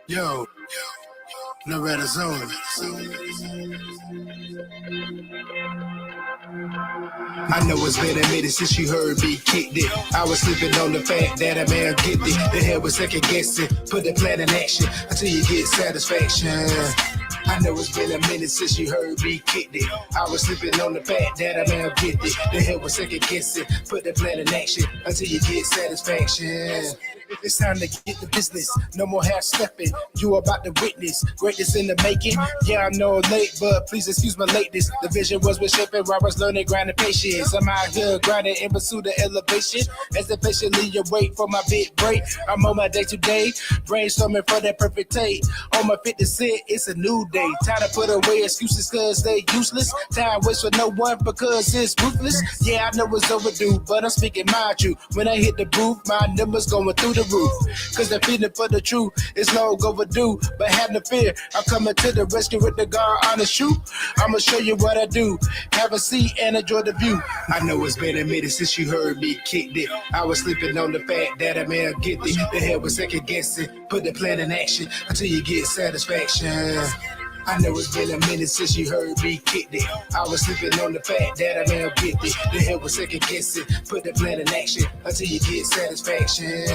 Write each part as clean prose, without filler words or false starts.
Yo, Loretta Zone. I know it's been a minute since you heard me kicked it. I was sleeping on the fact that a man get it. The hell was second guessing. Put the plan in action until you get satisfaction. I know it's been a minute since you heard me kicked it. I was sleeping on the fact that a man get it. The hell was second guessing. Put the plan in action until you get satisfaction. It's time to get the business. No more half stepping. You about to witness greatness in the making. Yeah, I know late, but please excuse my lateness. The vision was reshaping where I was learning, grinding patience. I'm out here grinding in pursuit of elevation. As I patiently await for my big break, I'm on my day to day, brainstorming for that perfect take. On my 50 cent, it's a new day. Time to put away excuses cause they useless. Time waits for no one because it's ruthless. Yeah, I know it's overdue, but I'm speaking my truth. When I hit the booth, my numbers going through the roof. Cause the feeling for the truth is long overdue. But have no fear, I'm coming to the rescue with the guard on the shoot. I'ma show you what I do. Have a seat and enjoy the view. I know it's been a minute since you heard me kicked it. I was sleeping on the fact that a man get it. The hell was second guessing. Put the plan in action until you get satisfaction. I know it's been a minute since you heard me kicked it. I was sleeping on the fact that a man get it. The hell was second guessing. Put the plan in action until you get satisfaction.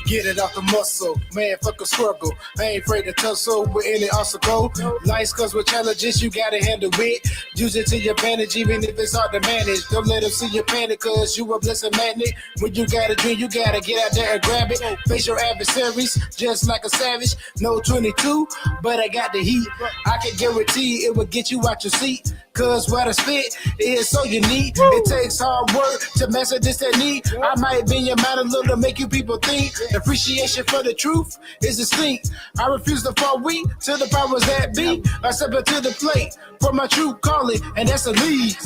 Get it off the muscle, man, fuck a struggle. I ain't afraid to tussle with any obstacle. Life comes with challenges, you gotta handle it. Use it to your advantage, even if it's hard to manage. Don't let them see you panic, cause you a blessed magnet. When you got a dream, you gotta get out there and grab it. Face your adversaries, just like a savage. No 22, but I got the heat. I can guarantee it will get you out your seat. Cause what I spit is so unique. It takes hard work to master this technique. I might bend your mind a little to make you people think. Appreciation for the truth is distinct. I refuse to fall weak to the powers that be. I step into the plate for my true calling, and that's a lead.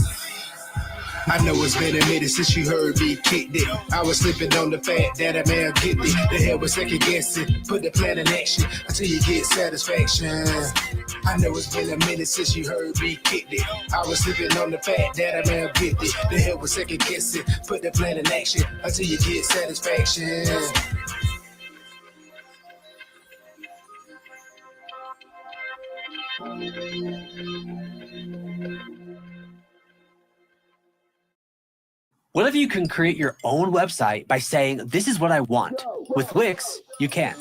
I know it's been a minute since you heard me kicked it. I was sleeping on the fact that a man get it. The hell was second guessing. Put the plan in action until you get satisfaction. I know it's been a minute since you heard me kicked it. I was sleeping on the fact that a man get it. The hell was second guessing. Put the plan in action until you get satisfaction. What if you can create your own website by saying, this is what I want? With Wix, you can.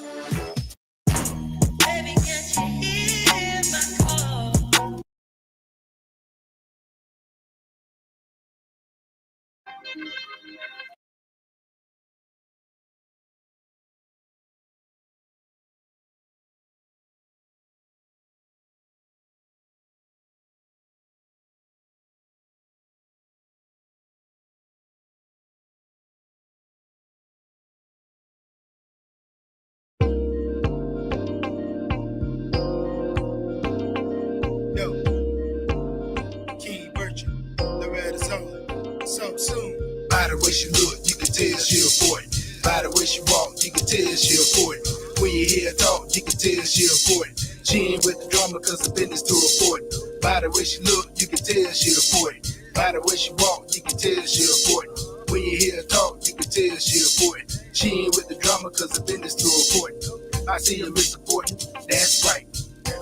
By the way she look, you can tell she afford it. By the way she walk, you can tell she afford it. When you hear her talk, you can tell she afford it. She ain't with the drama cause the business to afford it. By the way she look, you can tell she afford it. By the way she walk, you can tell she afford it. When you hear her talk, you can tell she afford it. She ain't with the drama cause the business to afford it. I see you missupporting, that's right.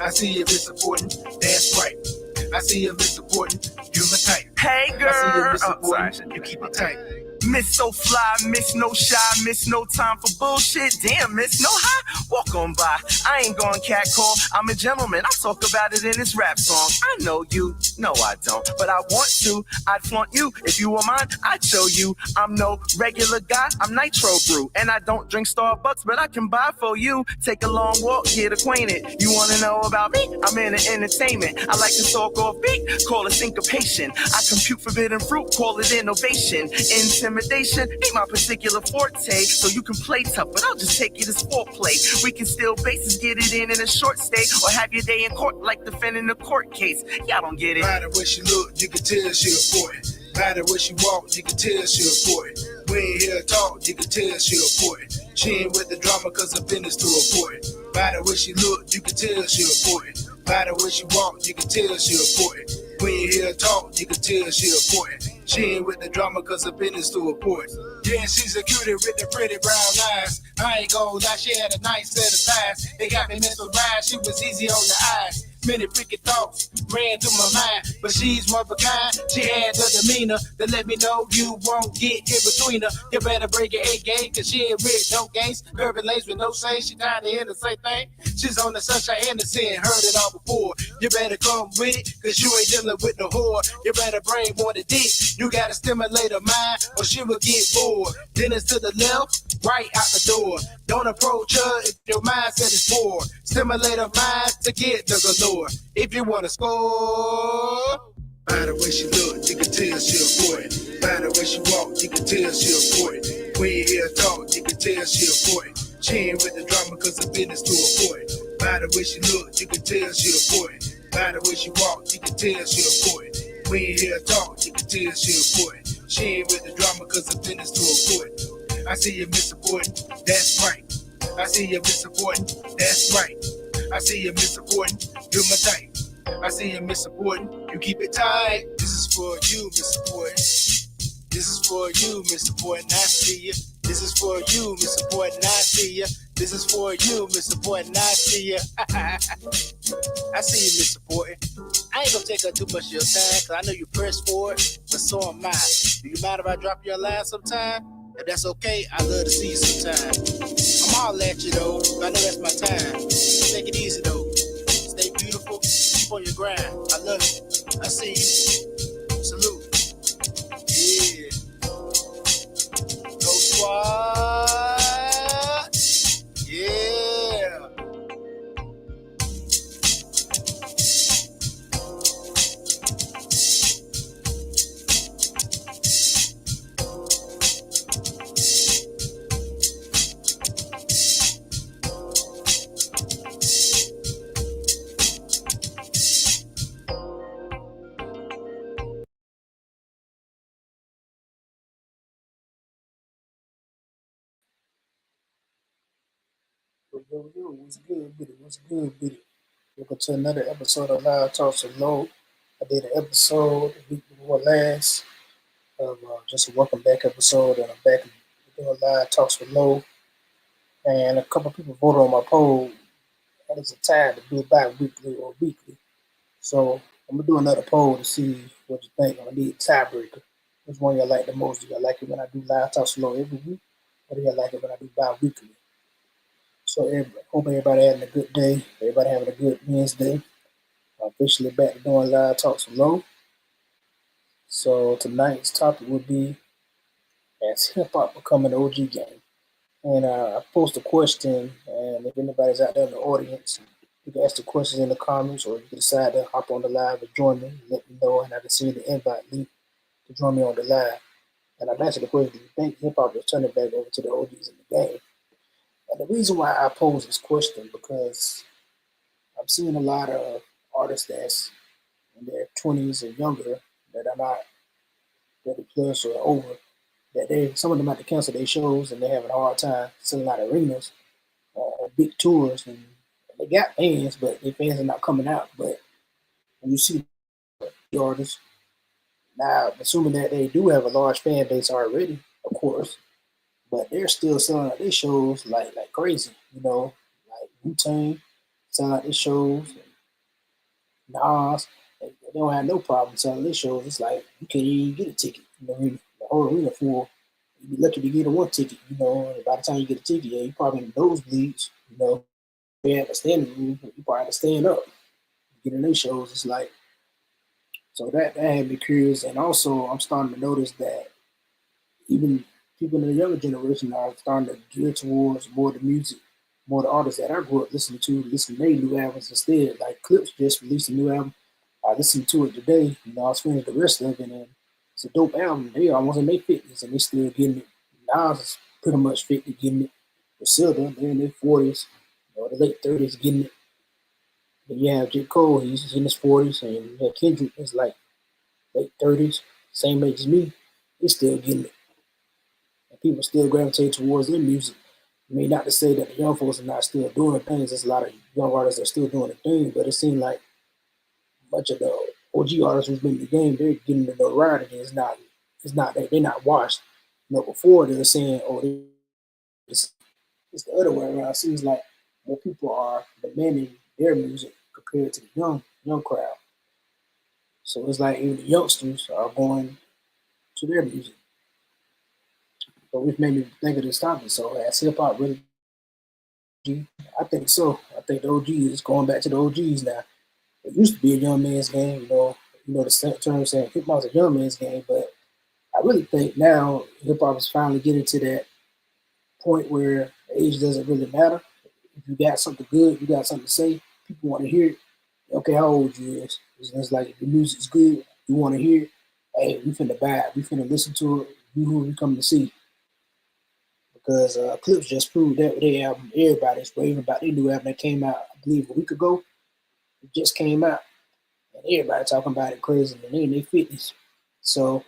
I see you missupporting, that's right. I see you missupporting, you my type. Hey girl, I see you missupporting, you keep it tight. Miss so fly, miss no shy, miss no time for bullshit. Damn, miss no high, walk on by. I ain't going catcall, I'm a gentleman. I talk about it in this rap song. I know you, no I don't, but I want to. I'd flaunt you, if you were mine, I'd show you. I'm no regular guy, I'm Nitro Brew. And I don't drink Starbucks, but I can buy for you. Take a long walk, get acquainted. You wanna know about me? I'm in the entertainment. I like to talk off beat, call it syncopation. I compute forbidden fruit, call it innovation. Intimidation ain't my particular forte, so you can play tough, but I'll just take it as foreplay. We can steal bases, get it in a short stay, or have your day in court like defending a court case. Y'all don't get it. By the way she look, you can tell she afford it. By the way she walk, you can tell she afford it. When you hear her talk, you can tell she afford it. She ain't with the drama cause the business to afford it. By the way she look, you can tell she afford it. By the way she walk, you can tell she important. When you hear her talk, you can tell she important. She ain't with the drama cause her business too important. Yeah, she's a cutie with the pretty brown eyes. I ain't gonna lie, she had a nice set of thighs. They got me mesmerized, she was easy on the eyes. Many freaking thoughts ran through my mind, but she's one of a kind. She had the demeanor to let me know you won't get in between her. You better break your A game, cause she ain't rich, no games. Curvy lace with no shame, she tired of hearing the same thing. She's on the sunshine and the sin, heard it all before. You better come with it, cause you ain't dealing with no whore. You better bring more than dick, you gotta stimulate her mind, or she will get bored. Then it's to the left, right out the door. Don't approach her if your mindset is poor. Stimulate her mind to get the galore. If you wanna score, by the way she look, you can tell she important. By the way she walk, you can tell she important. When you hear her talk, you can tell she important. She ain't with the drama cause her business too important. By the way she look, you can tell she important. By the way she walk, you can tell she important. When you hear her talk, you can tell she important. She ain't with the drama cause her business too important. I see you misapporting, that's right. I see you misapporting, that's right. I see you misapporting, you're my type. I see you misapporting, you keep it tight. This is for you, misapporting. This is for you, misapporting, I see you. This is for you, misapporting, I see you. This is for you, misapporting, I see you. I see you misapporting. I ain't gonna take up too much of your time, cause I know you pressed for it, but so am I. Do you mind if I drop your line sometime? If that's okay, I'd love to see you sometime. I'm all at you though, I know that's my time. Take it easy though. Stay beautiful, keep on your grind. I love you. I see you. Salute. Yeah. Go Squad. Yeah. Yo, what's good with it? What's good with it? Welcome to another episode of Live Talks with Low. I did an episode the week before last of just a welcome back episode, and I'm back doing Live Talks with Low. And a couple people voted on my poll, and it's a time to do it bi-weekly or weekly. So I'm gonna do another poll to see what you think. I'm gonna need a tiebreaker. Which one y'all like the most? Do y'all like it when I do Live Talks with Low every week, or do y'all like it when I do bi-weekly? So hope everybody having a good day. Everybody having a good Wednesday. I'm officially back to doing Live Talks with Low. So tonight's topic would be, has hip hop become an OG game? And I posed a question, and if anybody's out there in the audience, you can ask the questions in the comments, or you can decide to hop on the live and join me. Let me know, and I can send the invite link to join me on the live. And I've answered the question: do you think hip hop is turning back over to the OGs in the game? And the reason why I pose this question, because I'm seeing a lot of artists that's in their 20s and younger that are not 30 plus or over, that some of them have to cancel their shows and they're having a hard time selling out arenas or big tours, and they got fans, but their fans are not coming out. But when you see the artists, now assuming that they do have a large fan base already, of course, but they're still selling out their shows like crazy, like Wu-Tang selling out their shows, Nas, they don't have no problem selling their shows. It's like you can't even get a ticket. The whole arena full. You'd be lucky to get a one ticket, and by the time you get a ticket, you probably in the nosebleeds, you have a standing room, you probably have to stand up. Getting their shows, it's like, so that had me curious. And also I'm starting to notice that even people in the younger generation are starting to gear towards more the music, more the artists that I grew up listening to their new albums instead. Like Clips just released a new album. I listened to it today. I was finished the rest of it, and it's a dope album. They almost in their 50s, and they still getting it. Nas is pretty much 50 getting it. Priscilla, they're in their 40s, the late 30s getting it. Then you have J. Cole, he's in his 40s, and you have Kendrick, is like late 30s, same age as me. He's still getting it. And people still gravitate towards their music. I mean, not to say that the young folks are not still doing things. There's a lot of young artists that are still doing the thing, but it seems like much of the OG artists who's been in the game, they're getting the notoriety. It's not that they're not washed. Before they were saying, "Oh, it's the other way around." It seems like more people are demanding their music compared to the young crowd. So it's like even the youngsters are going to their music. But which made me think of this topic. So has hip hop really? I think so. I think the OG is going back to the OGs now. It used to be a young man's game, the term saying hip hop's a young man's game, but I really think now hip hop is finally getting to that point where age doesn't really matter. If you got something good, you got something to say, people want to hear it. Okay, how old you is? It's like if the music's good, you want to hear it. Hey, we finna buy it. We finna listen to it. You who we come to see. Because Clips just proved that with their album. Everybody's raving about their new album that came out, I believe, a week ago. It just came out. And everybody talking about it crazy. And they in their 50s. So,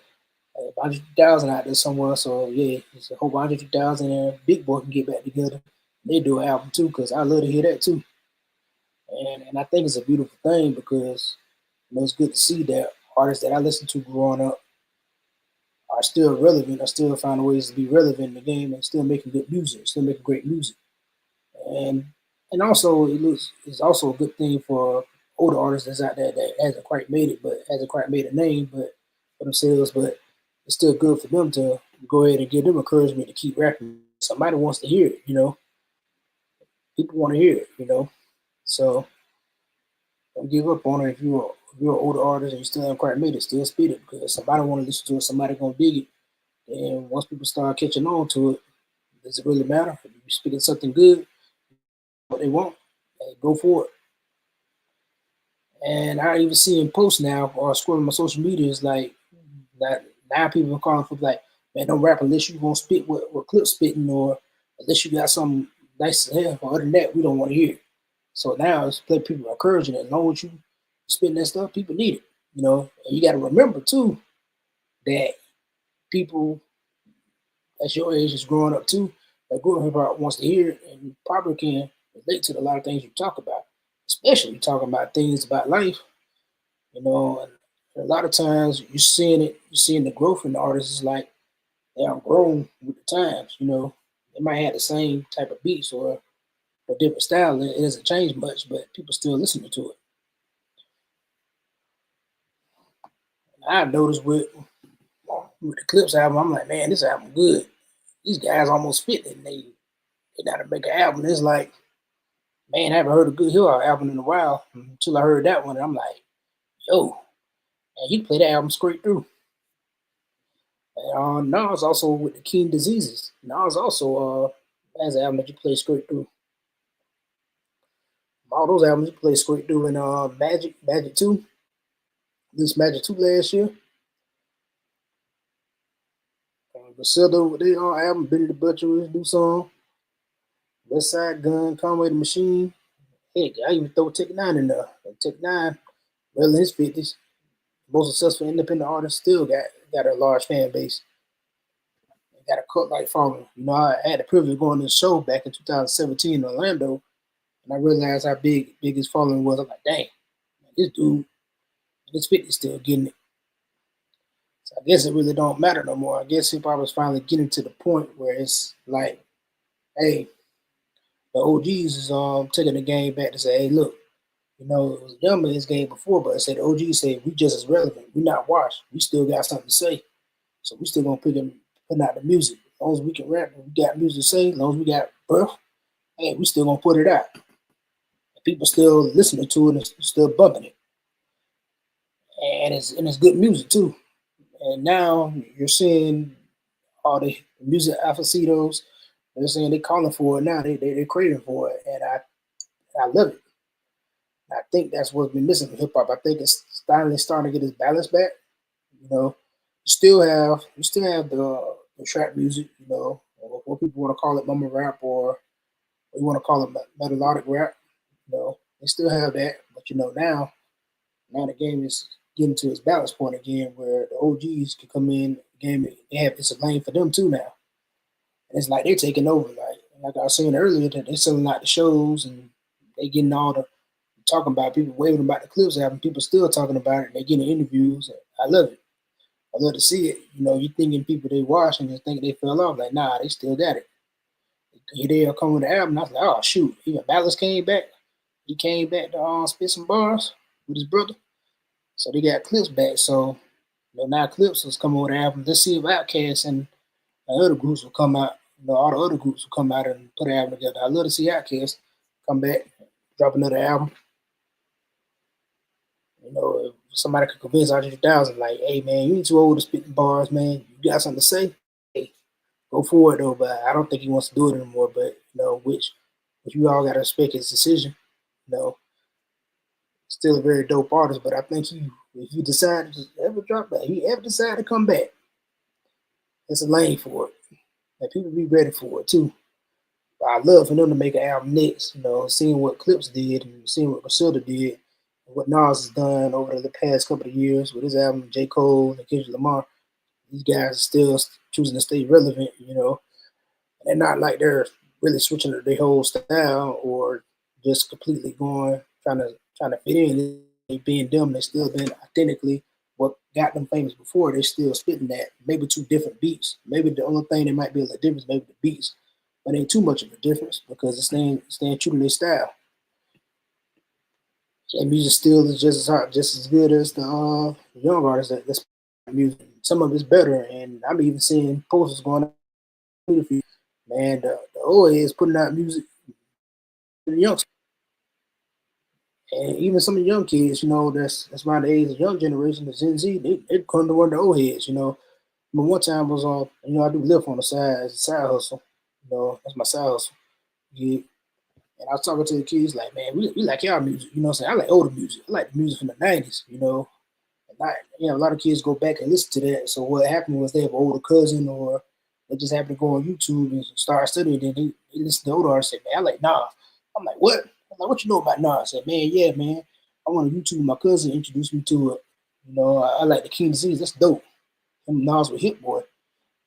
a bunch of 100,000 out there somewhere. So, yeah, it's a whole bunch of 100,000 and Big Boy can get back together. They do an album too, because I love to hear that too. And I think it's a beautiful thing because it's good to see that artists that I listened to growing up are still relevant, are still finding ways to be relevant in the game and still making good music, still making great music. And also it's also a good thing for older artists that's out there that hasn't quite made it, but hasn't quite made a name but for themselves, but it's still good for them to go ahead and give them encouragement to keep rapping. Somebody wants to hear it, People want to hear it, So don't give up on it. If you're an older artist and you still haven't quite made it, still spit it because somebody want to listen to it, somebody gonna dig it. And once people start catching on to it, does it really matter? If you're speaking something good, what they want, hey, go for it. And I even see in posts now or scrolling my social media is like that now people are calling for like, man, don't rap unless you won't spit what Clip spitting or unless you got something nice to have. Other than that, we don't want to hear it. So now it's like people are encouraging it. As long as you spitting that stuff, people need it. And you got to remember too that people that's your age is growing up too. That growing up wants to hear it and probably can relate to a lot of things you talk about, especially talking about things about life. And a lot of times you're seeing the growth in the artists. Is like they are grown with the times. They might have the same type of beats or a different style. It doesn't change much, but people still listening to it. I noticed with the Clips album, I'm like, man, this album good. These guys almost fit it. And they got to make an album. It's like, man, I haven't heard a good hip hop album in a while until I heard that one. And I'm like, yo, man, you can play that album straight through. And Nas also with the King Diseases. Nas also has an album that you play straight through. All those albums you play straight through. And Magic 2. This Magic 2 last year. Griselda with their album, Benny the Butcher with his new song. West Side Gun, Conway the Machine. Heck, I even throw Tech Nine in there. Tech Nine, well in his 50s, most successful independent artist, still got a large fan base. Got a cult like following. I had the privilege of going to the show back in 2017 in Orlando, and I realized how big his following was. I'm like, dang, this dude, his 50s still getting it. So I guess it really don't matter no more. I guess hip hop is finally getting to the point where it's like, hey, the OGs is taking the game back to say, hey, look, it was a young man's game before, but I said the OGs say we just as relevant. We not washed. We still got something to say. So we still gonna put out the music. As long as we can rap and we got music to say, as long as we got breath, hey, we still gonna put it out. And people still listening to it and still bumping it. And it's good music too. And now you're seeing all the music aficionados. They're saying they're calling for it now. They're craving for it, and I love it. I think that's what's been missing in hip hop. I think it's finally starting to get its balance back. You still have the trap music. Or what people want to call it, mumble rap, or you want to call it melodic rap. They still have that, but now the game is getting to its balance point again, where the OGs can come in the game. It's a lane for them too now. And it's like they're taking over. Like, like I was saying earlier, that they selling out the shows and they getting all the talking about people waving about the Clips album. People still talking about it. They getting interviews. I love it. I love to see it. You know, you thinking people they watching and thinking they fell off. Like, nah, they still got it. Here they are coming with the album. I was like, oh shoot, even Ballas came back. He came back to spit some bars with his brother. So they got Clips back. So now Clips is coming with the album. Let's see if Outkast and other groups will come out. All the other groups will come out and put an album together. I love to see Outkast come back, drop another album. If somebody could convince Andre 3000, like, hey man, you ain't too old to spit the bars, man. You got something to say? Hey, go for it though. But I don't think he wants to do it anymore. But which you all gotta respect his decision. Still a very dope artist. But I think if you decide to ever drop that, he ever decide to come back, it's a lane for it. And people be ready for it too. But I love for them to make an album next. Seeing what Clips did and seeing what Griselda did. What Nas has done over the past couple of years with his album, J. Cole and Kendrick Lamar, these guys are still choosing to stay relevant, and not like they're really switching their whole style or just completely trying to fit in. They being them, they still been authentically what got them famous before. They still spitting that, maybe two different beats. Maybe the only thing that might be a little difference, maybe the beats, but ain't too much of a difference because it's staying true to their style. And music still is just as hot, just as good as the young artists that's music. Some of it's better, and I'm even seeing posters going on. Man, the old heads putting out music for the youngsters, and even some of the young kids, that's around the age of the young generation, the Gen Z, they come to one of the old heads, But one time was on, I do live on the side as a side hustle, that's my side hustle. Yeah. And I was talking to the kids like, man, we like y'all music, what I'm saying? I like older music. I like the music from the 90s, And a lot of kids go back and listen to that. So what happened was they have an older cousin or they just happen to go on YouTube and start studying. Then they listen to older artists and say, man, I like Nas. I'm like, what? I'm like, what you know about Nas? I said, man, yeah, man. I want to YouTube. My cousin introduced me to it. I like the King Disease. That's dope. And Nas with Hit Boy.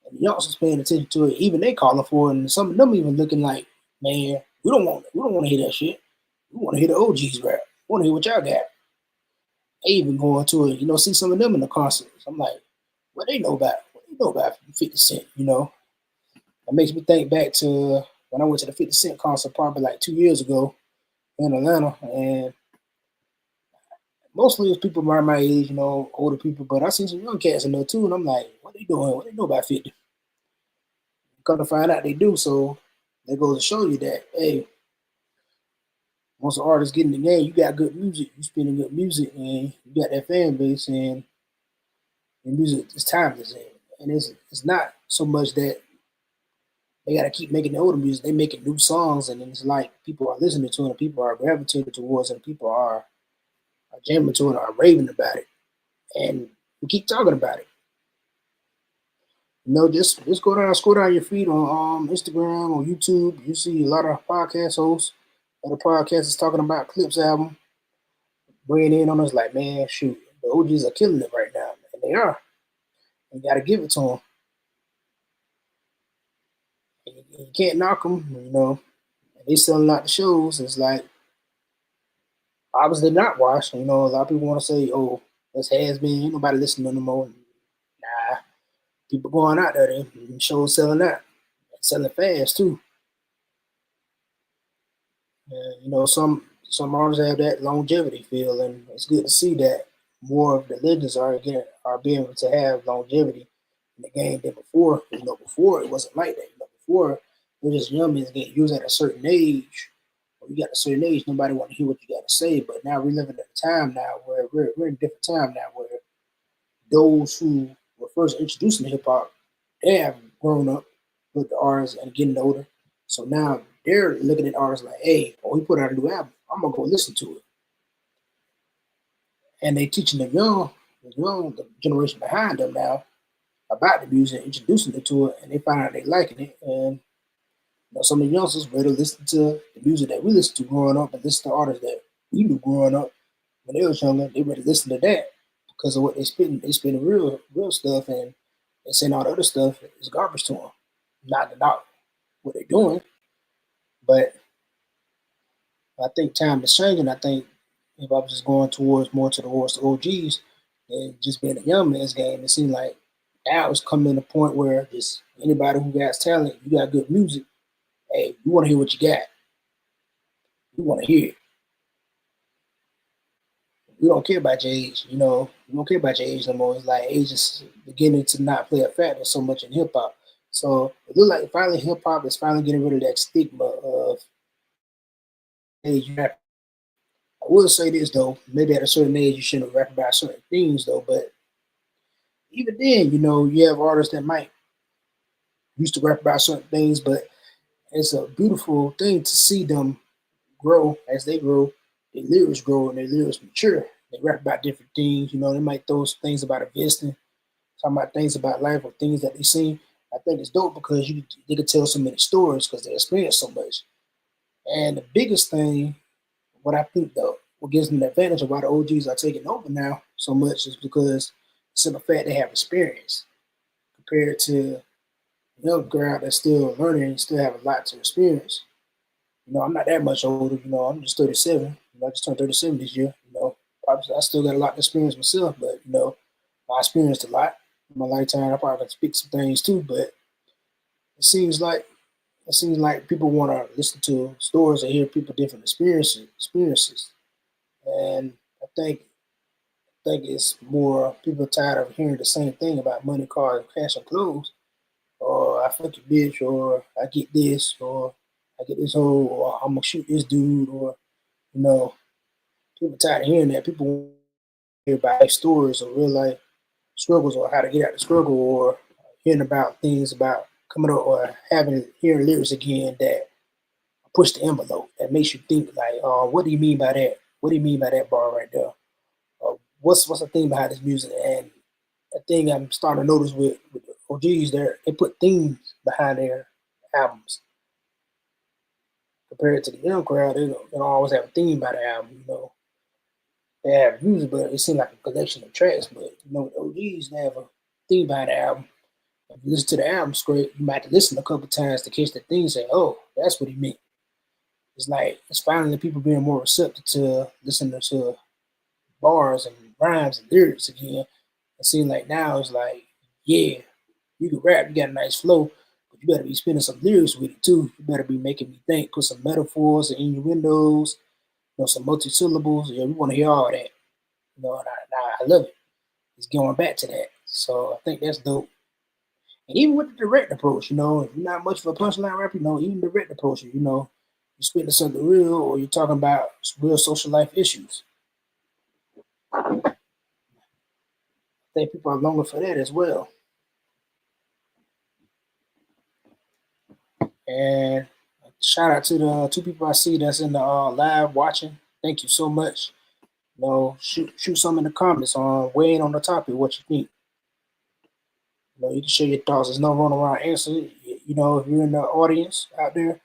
And the youngsters paying attention to it. Even they calling for it. And some of them even looking like, man, we don't want to hear that shit. We want to hear the OGs rap. We want to hear what y'all got. They even going to it, see some of them in the concerts. I'm like, what they know about? What they know about 50 Cent, It makes me think back to when I went to the 50 Cent concert probably like 2 years ago in Atlanta. And mostly it's people around my age, older people. But I seen some young cats in there too. And I'm like, what they doing? What they know about 50? Come to find out they do. So that goes to show you that, hey, once an artist get in the game, you got good music, you spinning good music, and you got that fan base, and the music is timeless. And it's not so much that they got to keep making the older music. They making new songs, and it's like people are listening to it, and people are gravitating towards it, and people are jamming to it, are raving about it. And we keep talking about it. Just scroll down your feed on Instagram or YouTube. You see a lot of podcast hosts, other podcasts talking about Clips album, bringing in on us like, man, shoot, the OGs are killing it right now, and they are. You got to give it to them. You can't knock them, They selling out the shows. It's like, obviously not watched. A lot of people want to say, oh, this has been, ain't nobody listening no more. Nah. People going out there, and shows selling out, and selling fast too. And, some artists have that longevity feel, and it's good to see that more of the legends are being able to have longevity in the game than before. Before it wasn't like that. Before it was just young men getting used at a certain age. When you got a certain age, nobody want to hear what you got to say. But now we're living in a time now where we're in a different time now where those who were first introducing to hip hop, they have grown up with the artists and getting older. So now they're looking at artists like, hey, he put out a new album. I'm gonna go listen to it. And they teaching the generation behind them now about the music, introducing them to it, and they find out they liking it. And some of the youngsters ready to listen to the music that we listened to growing up and listen to artists that we knew growing up when they was younger. They ready to listen to that because of what they spitting. They spitting real stuff, and they saying all the other stuff is garbage to them. Not what they're doing, But I think time is changing. I think if I was just going towards the OGs and just being a young man's game, it seemed like now it's coming to a point where just anybody who got talent, you got good music, hey, you want to hear what you got. You want to hear it. We don't care about your age, you know. We don't care about your age no more. It's like age is beginning to not play a factor so much in hip hop. So it looks like finally hip hop is finally getting rid of that stigma of age rap. I will say this though, maybe at a certain age you shouldn't rap about certain things though, but even then, you know, you have artists that might used to rap about certain things, but it's a beautiful thing to see them grow as they grow, their lyrics grow and their lyrics mature. They rap about different things, you know, they might throw some things about investing, talking about things about life or things that they seen. I think it's dope because they can tell so many stories because they experience so much. And the biggest thing, what I think though, what gives them the advantage of why the OGs are taking over now so much is because it's in the fact they have experience compared to the young crowd that's still learning and still have a lot to experience. You know, I'm not that much older, you know, I'm just 37. You know, I just turned 37 this year, you know. Probably I still got a lot to experience myself, but you know, I experienced a lot in my lifetime. I probably can speak some things too, but it seems like people want to listen to stories and hear people different experiences. And I think it's more people tired of hearing the same thing about money, cars, cash, and clothes. Or I fuck your bitch, or I get this, or I get this hoe, or I'm gonna shoot this dude, or you know, people tired of hearing that. People want to hear about life stories or real life struggles, or how to get out the struggle, or hearing about things about coming up, or hearing lyrics again that push the envelope, that makes you think like, what do you mean by that? What do you mean by that bar right there? What's the thing behind this music? And a thing I'm starting to notice with the OGs, they put themes behind their albums. Compared to the young crowd, they don't always have a theme by the album. You know, they have music, but it seems like a collection of tracks. But you know, with OGs, they have a theme behind the album. If you listen to the album straight, you might have to listen a couple times to catch the thing and say, "Oh, that's what he meant." It's like it's finally people being more receptive to listening to bars and rhymes and lyrics again. It seems like now it's like, yeah, you can rap, you got a nice flow, but you better be spinning some lyrics with it too. You better be making me think, put some metaphors and innuendos, you know, some multi-syllables. Yeah, we want to hear all that. You know, and I love it. It's going back to that. So I think that's dope. And even with the direct approach, you know, if you're not much of a punchline rapper, you know, even direct approach, you know, you're spitting something real or you're talking about real social life issues. I think people are longing for that as well. And shout out to the two people I see that's in the live watching. Thank you so much. You know, shoot some in the comments on weighing on the topic, what you think. You know, you can share your thoughts. There's no run around answer. You know, if you're in the audience out there,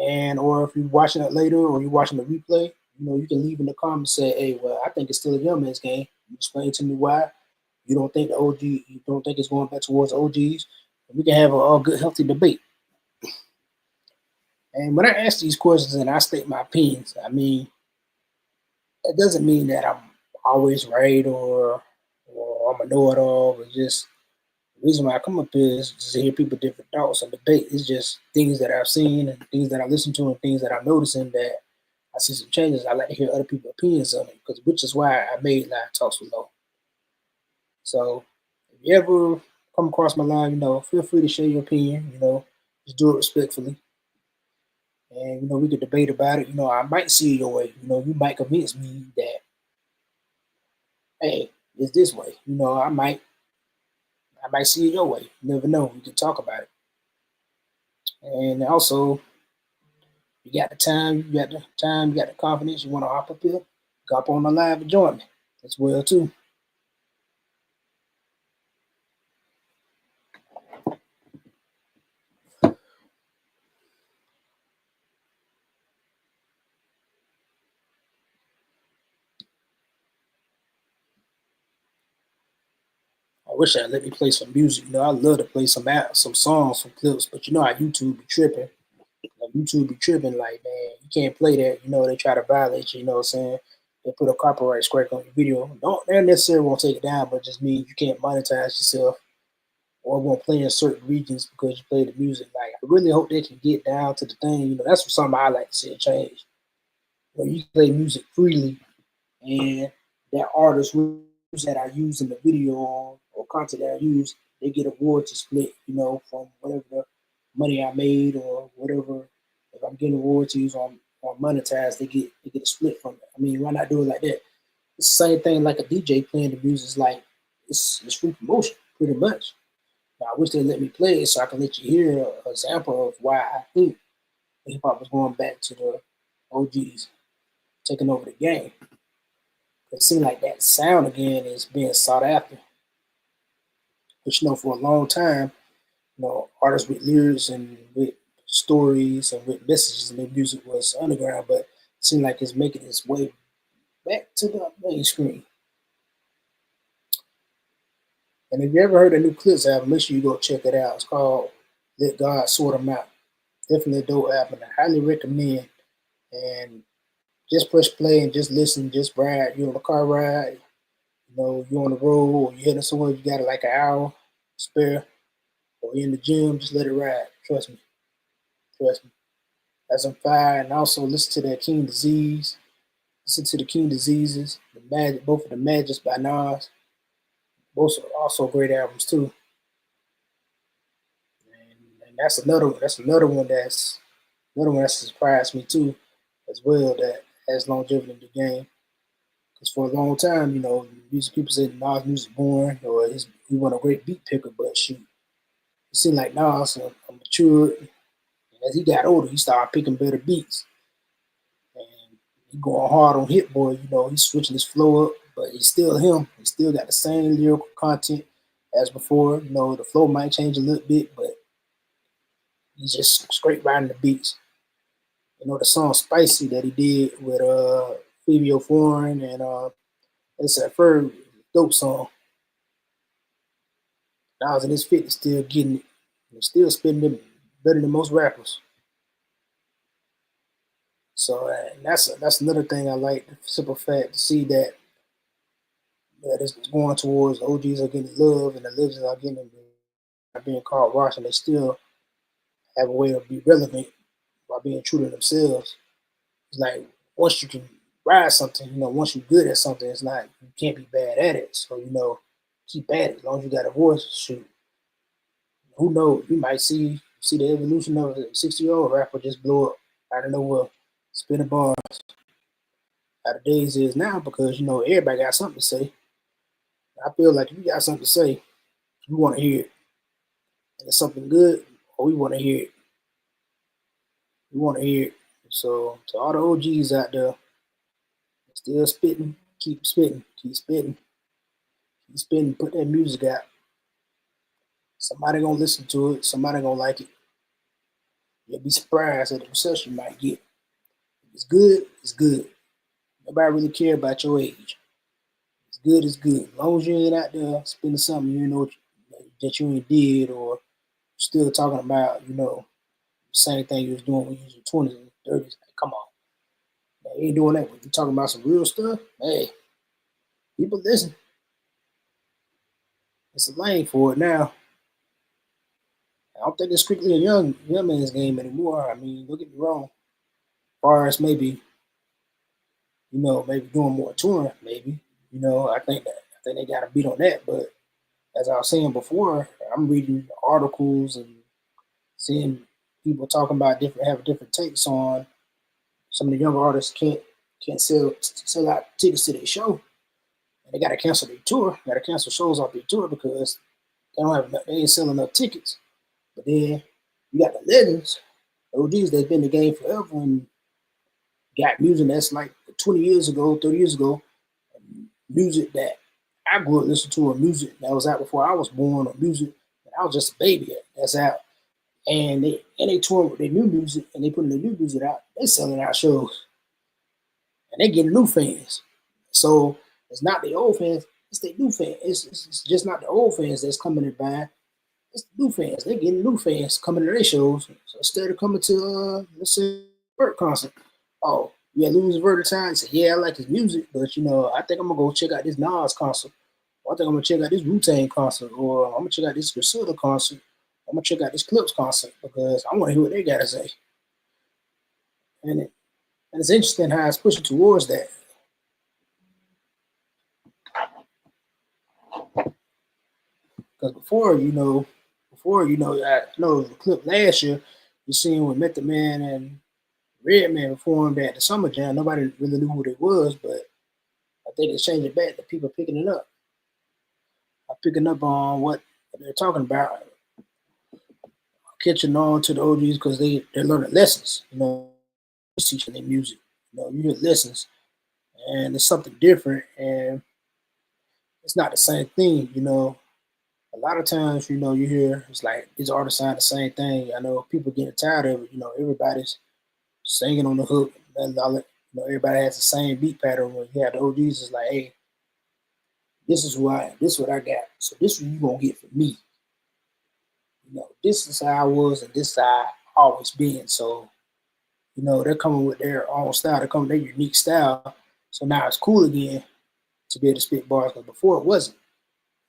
and or if you're watching it later or you're watching the replay, you know, you can leave in the comments say, "Hey, well, I think it's still a young man's game." You explain to me why you don't think you don't think it's going back towards OGs. And we can have a good, healthy debate. And when I ask these questions and I state my opinions, I mean, it doesn't mean that I'm always right or I'm a know-it-all. It's just the reason why I come up here is just to hear people different thoughts and debate. It's just things that I've seen and things that I listen to and things that I'm noticing that I see some changes. I like to hear other people's opinions on it, which is why I made Live Talks with Low. So if you ever come across my line, you know, feel free to share your opinion. You know, just do it respectfully. And you know, we could debate about it. You know, I might see it your way. You know, you might convince me that, hey, it's this way. You know, I might see it your way. You never know. We can talk about it. And also, you got the time, you got the confidence. You want to hop up here, hop on the live and join me as well too. I wish I'd let me play some music. You know, I love to play some songs, some clips, but you know how YouTube be tripping. YouTube be tripping like, man, you can't play that. You know, they try to violate you. You know what I'm saying? They put a copyright strike on your video. They necessarily won't take it down, but just means you can't monetize yourself or won't play in certain regions because you play the music. Like, I really hope they can get down to the thing. You know, that's something I like to see a change. Where you play music freely and that artist that I use in the video or content that I use, they get awards to split, you know, from whatever the money I made or whatever. If I'm getting royalties or monetized, they get a split from it. I mean, why not do it like that? It's the same thing like a DJ playing the music. It's like it's free promotion, pretty much. Now, I wish they let me play it so I can let you hear an example of why I think hip hop was going back to the OGs taking over the game. It seems like that sound again is being sought after. But you know, for a long time, you know, artists with lyrics and with stories and with messages in their music was underground, but it seems like it's making its way back to the mainstream. And if you ever heard the new Clips album, make sure you go check it out. It's called Let God Sort 'Em Out. Definitely a dope album. I highly recommend. And just press play and just listen, just ride. You're on a car ride, you know, you're on the road or you're heading somewhere, you got like an hour spare, or you're in the gym, just let it ride. Trust me. Trust me. That's on fire. And also listen to that King Disease. Listen to the King Diseases, the Magic, both of the Magics by Nas. Both are also great albums too. And that's another one that's surprised me too, as well, that has longevity in the game. Because for a long time, you know, music people said Nas music boring or he wasn't a great beat picker, but shoot, it seemed like Nas matured. As he got older, he started picking better beats. And he going hard on Hit Boy, you know, he's switching his flow up, but he's still him. He still got the same lyrical content as before. You know, the flow might change a little bit, but he's just straight riding the beats. You know, the song Spicy that he did with Fivio Foreign and it's a very dope song. Nas in his 50s still getting it. He's still spitting it better than most rappers. So that's another thing I like, the simple fact to see that it's going towards the OGs are getting love and the legends are being called Ross, and they still have a way to be relevant by being true to themselves. It's like once you can ride something, you know, once you're good at something, it's not, you can't be bad at it. So, you know, keep at it as long as you got a voice. Shoot, who knows? You might see the evolution of a 60-year-old rapper just blow up out of nowhere, spinning bars. How the days is now, because you know everybody got something to say. I feel like if you got something to say, you want to hear it, and it's something good, or we want to hear it. We want to hear it. So to all the OGs out there, still spitting, keep spitting, keep spitting, keep spitting. Put that music out. Somebody gonna listen to it. Somebody gonna like it. You'll be surprised at the reception you might get. If it's good, it's good. Nobody really care about your age. It's good, it's good. As long as you ain't out there spending something you know that you ain't did, or still talking about, you know, the same thing you was doing when you was in 20s and 30s. Like, come on. Man, you ain't doing that. When you talking about some real stuff, hey, people listen. It's a lane for it now. I don't think it's strictly a young man's game anymore. I mean, don't get me wrong. As far as maybe, you know, maybe doing more touring, maybe. You know, I think they got a beat on that. But as I was saying before, I'm reading articles and seeing people talking about have different takes on some of the younger artists can't sell out tickets to their show, and they got to cancel their tour. Got to cancel shows off their tour because they ain't selling enough tickets. But then you got the legends, OGs that's been in the game forever and got music that's like 20 years ago, 30 years ago, music that I grew up listening to, or music that was out before I was born, or music that I was just a baby that's out. And they tour with their new music, and they putting their new music out. They selling out shows, and they getting new fans. So it's not the old fans; it's the new fans. It's just not the old fans that's coming to buy. it's the new fans. They're getting new fans coming to their shows. So instead of coming to let's say Vert concert, oh yeah, lose Vert time. He said, yeah, I like his music, but I think I'm gonna go check out this Nas concert. Or I think I'm gonna check out this Wu-Tang concert, or I'm gonna check out this Griselda concert. I'm gonna check out this Clips concert because I want to hear what they gotta say. And it's interesting how it's pushing towards that. Because before, I know the clip last year, you seen when Method Man and Redman performed at the Summer Jam. Nobody really knew who they was, but I think it's changing back that people are picking it up. I'm picking up on what they're talking about, catching on to the OGs because they're learning lessons. Teaching their music. You hear lessons, and it's something different, and it's not the same thing. A lot of times, you hear it's like these artists saying the same thing. I know people getting tired of it. Everybody's singing on the hook. Everybody has the same beat pattern. When you have the OGs, it's like, hey, this is who I am. This is what I got. So this is what you gonna get from me. This is how I was, and this is how I always been. So, they're coming with their own style. They're coming with their unique style. So now it's cool again to be able to spit bars. Because before it wasn't.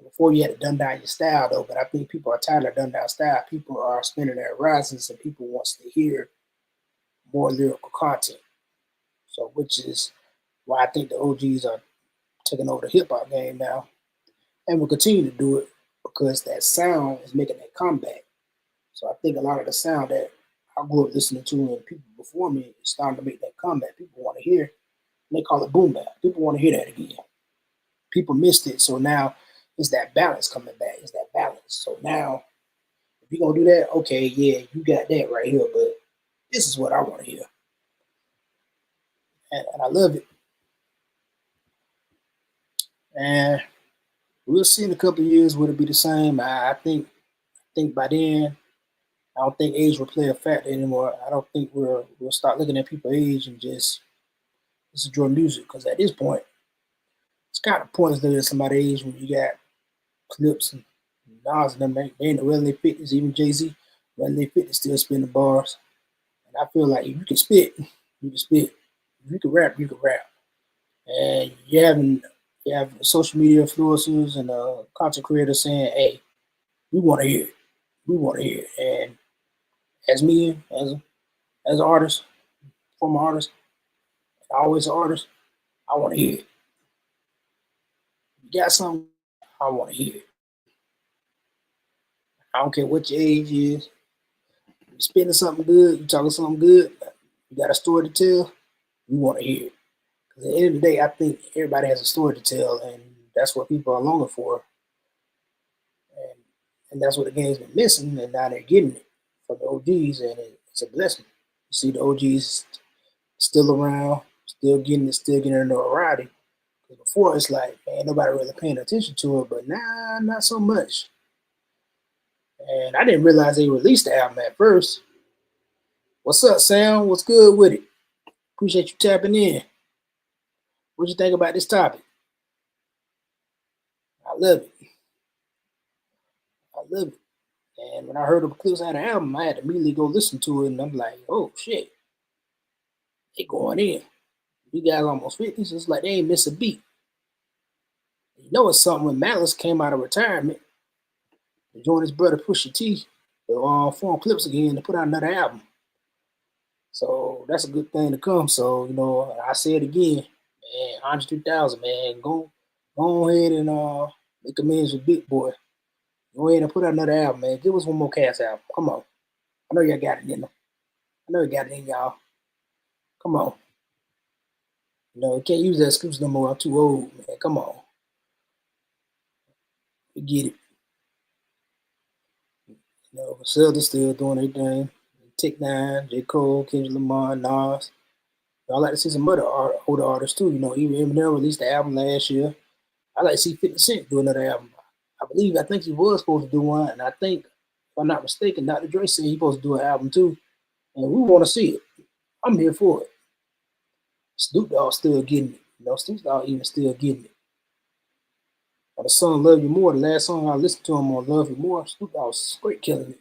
Before you had to dumb down your style, though. But I think people are tired of dumb down style. People are spinning their horizons, and people wants to hear more lyrical content. So, which is why I think the OGs are taking over the hip hop game now, and will continue to do it because that sound is making that comeback. So I think a lot of the sound that I grew up listening to and people before me is starting to make that comeback. People want to hear, and they call it boom bap. People want to hear that again. People missed it, so now it's that balance coming back. It's that balance. So now, if you're gonna do that, okay, yeah, you got that right here, but this is what I want to hear, and I love it. And we'll see in a couple of years will it be the same. I think by then, I don't think age will play a factor anymore. I don't think we'll start looking at people's age and just enjoy music, because at this point, it's kind of pointless looking at somebody's age when you got Clips and Nas and them. They ain't well in their 50s. Even Jay-Z, well in their 50s, still spinning bars. And I feel like if you can spit, you can spit. If you can rap, you can rap. And you have social media influencers and content creators saying, hey, we want to hear it. We want to hear it. And as me, as an artist, former artist, and always an artist, I want to hear it. You got something, I want to hear it. I don't care what your age is. You're spending something good, you're talking something good, you got a story to tell, we want to hear it. Because at the end of the day, I think everybody has a story to tell, and that's what people are longing for. And that's what the game's been missing, and now they're getting it from the OGs, and it's a blessing. You see the OGs still around, still getting their notoriety. Because before it's like, man, nobody really paying attention to it, but nah, not so much. And I didn't realize they released the album at first. What's up, Sam? What's good with it? Appreciate you tapping in. What you think about this topic? I love it. I love it. And when I heard of Clips had an album, I had to immediately go listen to it, and I'm like, oh shit, they going in. You guys almost 50, so it's like they ain't miss a beat. You know it's something when Malice came out of retirement and joined his brother Pusha T to form Clips again to put out another album. So that's a good thing to come. So, I say it again, man, Andre 3000, man, go ahead and make amends with Big Boy. Go ahead and put out another album, man. Give us one more Cass album. Come on. I know y'all got it in them. I know you got it in y'all. Come on. You can't use that excuse no more. I'm too old, man. Come on. We get it. Zelda's still doing their thing. Tech Nine, J. Cole, Kendrick Lamar, Nas. I like to see some other older artists too. Even Eminem released the album last year. I like to see 50 Cent do another album. I think he was supposed to do one, and I think, if I'm not mistaken, Dr. Dre said he's supposed to do an album too, and we want to see it. I'm here for it. Snoop Dogg still getting it. Snoop Dogg even still getting it. On the song Love You More, the last song I listened to him on Love You More, Snoop Dogg was straight killing it.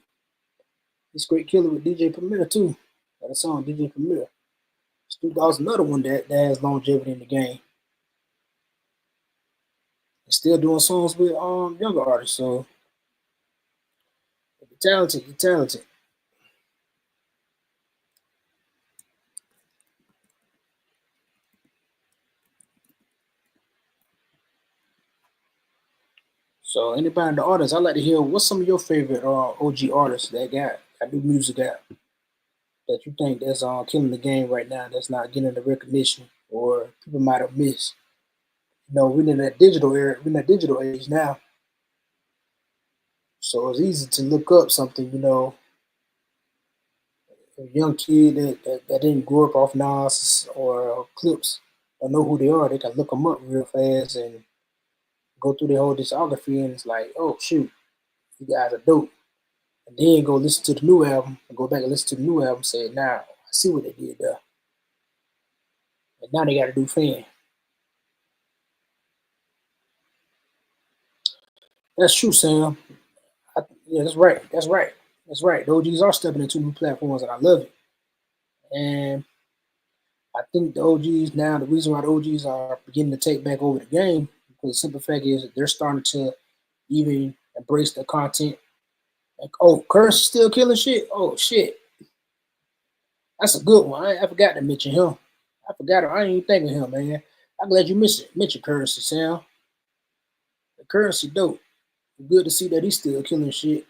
He's great killer with DJ Premier too. Got a song DJ Premier. Snoop Dogg's another one that has longevity in the game. He's still doing songs with younger artists. So if you're talented, you're talented. So anybody in the audience, I'd like to hear what's some of your favorite OG artists that got new music out that you think that's killing the game right now, that's not getting the recognition or people might have missed. You know, we're in that digital era, we're in that digital age now. So it's easy to look up something, you know, a young kid that didn't grow up off Nas or Clips, don't know who they are, they can look them up real fast and go through their whole discography and it's like, oh shoot, you guys are dope. And then go listen to the new album and go back and listen to the new album and say, nah, I see what they did there. And now they got to do fan. That's true, Sam. Yeah, that's right. That's right. That's right. The OGs are stepping into new platforms and I love it. And I think the OGs now, the reason why the OGs are beginning to take back over the game, because the simple fact is that they're starting to even embrace the content. Like, oh, Curse still killing shit? Oh, shit. That's a good one. I forgot to mention him. I forgot him. I ain't even think of him, man. I'm glad you mentioned Currency, Sam. The Currency dope. Good to see that he's still killing shit.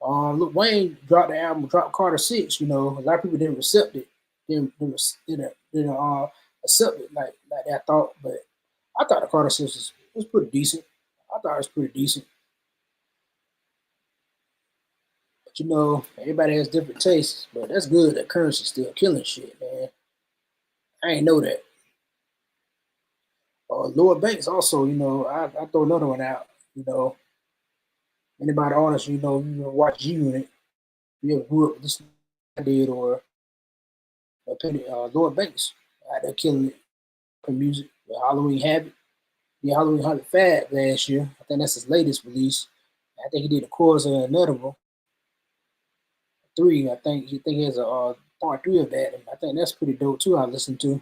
Look, Wayne dropped the album, dropped Carter 6. You know, a lot of people didn't accept it. Didn't accept it like I thought. But I thought the Carter 6 was pretty decent. I thought it was pretty decent. But you know, everybody has different tastes. But that's good that Currency's still killing shit, man. I ain't know that. Lord Banks also, you know, I throw another one out. You know, anybody honest, you know, watch G-Unit. You ever grew up with this I did or Lord Banks out there killing it for music with Halloween Habit. Yeah, Halloween Habit Fab last year. I think that's his latest release. I think he did the chorus of another one. 3, I think he has a part 3 of that. And I think that's pretty dope too. I listened to.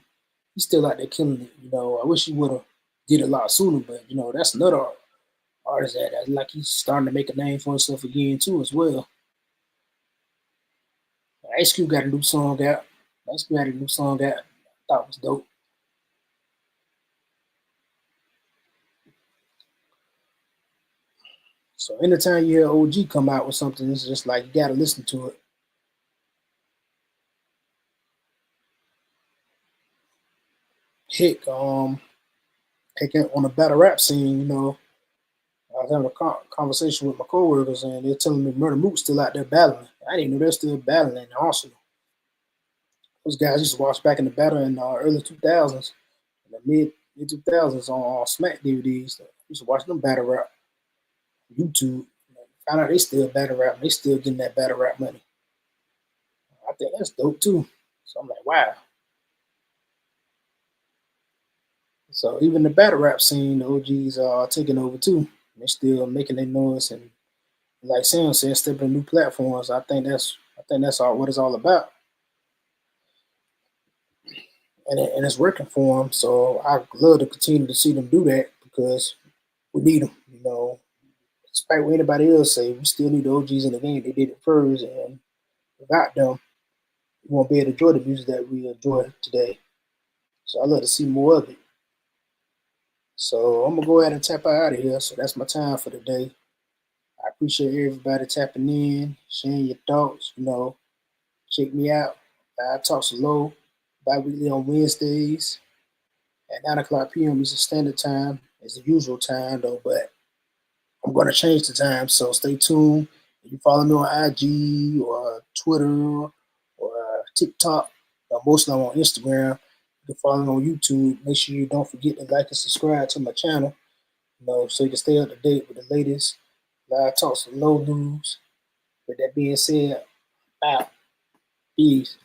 He's still out there killing it. You know, I wish he would have did it a lot sooner, but you know, that's another artist that like he's starting to make a name for himself again too as well. Ice Cube got a new song out. I thought it was dope. So anytime you hear OG come out with something, it's just like you gotta listen to it. Heck, on the battle rap scene, you know, I was having a conversation with my coworkers and they're telling me Murder Mook's still out there battling. I didn't know they're still battling in Arsenal. Those guys used to watch back in the battle in the early 2000s, in the mid 2000s on Smack DVDs. I used to watch them battle rap. YouTube. Found out they still battle rap. They still getting that battle rap money. I think that's dope too. So I'm like, wow. So even the battle rap scene, the OGs are taking over too. They're still making their noise and like Sam said, stepping new platforms. I think that's all what it's all about. And it's working for them. So I love to continue to see them do that because we need them. You know, despite what anybody else say, we still need the OGs in the game. They did it first, and without them, we won't be able to enjoy the music that we enjoy today. So I love to see more of it. So I'm gonna go ahead and tap out of here. So that's my time for the day. I appreciate everybody tapping in, sharing your thoughts. You know, check me out. I talk slow, bi-weekly on Wednesdays at 9 o'clock p.m. Eastern Standard Time. It's the usual time though, but I'm going to change the time, so stay tuned. If you follow me on IG or Twitter or TikTok, mostly I'm on Instagram. You can follow me on YouTube. Make sure you don't forget to like and subscribe to my channel, you know, so you can stay up to date with the latest live talks and low news. With that being said, out. Peace.